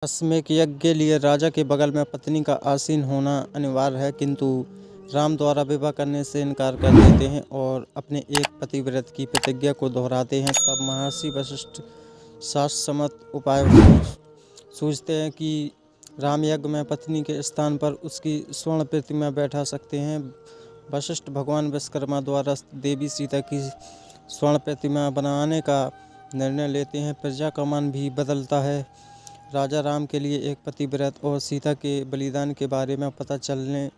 अश्वमेध यज्ञ के लिए राजा के बगल में पत्नी का आसीन होना अनिवार्य है, किंतु राम द्वारा विवाह करने से इनकार कर देते हैं और अपने एक पतिव्रत की प्रतिज्ञा को दोहराते हैं। तब महर्षि वशिष्ठ शास्त्रसम्मत उपाय सूझते हैं कि राम यज्ञ में पत्नी के स्थान पर उसकी स्वर्ण प्रतिमा बैठा सकते हैं। वशिष्ठ भगवान विश्वकर्मा द्वारा देवी सीता की स्वर्ण प्रतिमा बनाने का निर्णय लेते हैं। प्रजा का मन भी बदलता है। राजा राम के लिए एक पतिव्रत और सीता के बलिदान के बारे में पता चलने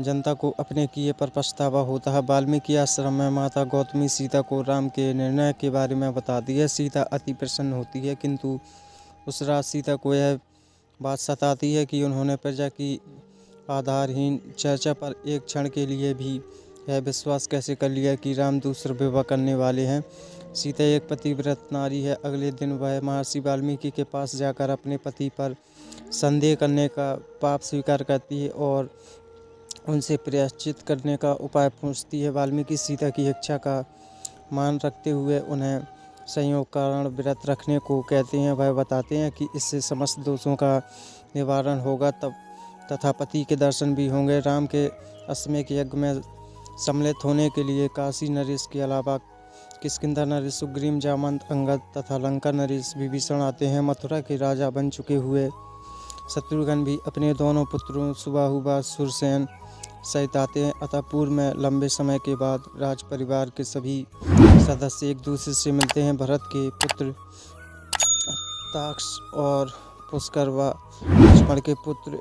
जनता को अपने किए पर पछतावा होता है। वाल्मीकि आश्रम में माता गौतमी सीता को राम के निर्णय के बारे में बताती है। सीता अति प्रसन्न होती है, किंतु उस रात सीता को यह बात सताती है कि उन्होंने प्रजा की आधारहीन चर्चा पर एक क्षण के लिए भी यह विश्वास कैसे कर लिया कि राम दूसरा विवाह करने वाले हैं। सीता एक पतिव्रत नारी है। अगले दिन वह महर्षि वाल्मीकि के पास जाकर अपने पति पर संदेह करने का पाप स्वीकार करती है और उनसे प्रायश्चित करने का उपाय पूछती है। वाल्मीकि सीता की इच्छा का मान रखते हुए उन्हें संयोग कारण व्रत रखने को कहते हैं। वह बताते हैं कि इससे समस्त दोषों का निवारण होगा तथा पति के दर्शन भी होंगे। राम के अश्वमेध यज्ञ में सम्मिलित होने के लिए काशी नरेश के अलावा किष्किंधा नरेश, सुग्रीव, जामवंत, अंगद तथा लंका नरेश विभीषण आते हैं। मथुरा के राजा बन चुके हुए शत्रुघ्न भी अपने दोनों पुत्रों सुबाहुबा, सुरसेन सहित आते हैं। अतः पूर्व में लंबे समय के बाद राज परिवार के सभी सदस्य एक दूसरे से मिलते हैं। भरत के पुत्र ताक्ष और पुष्कर व लक्ष्मण के पुत्र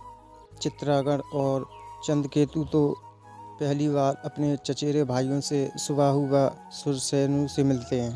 चित्रगण और चंद्रकेतु तो पहली बार अपने चचेरे भाइयों से सुबाहु व सुरसेनु से मिलते हैं।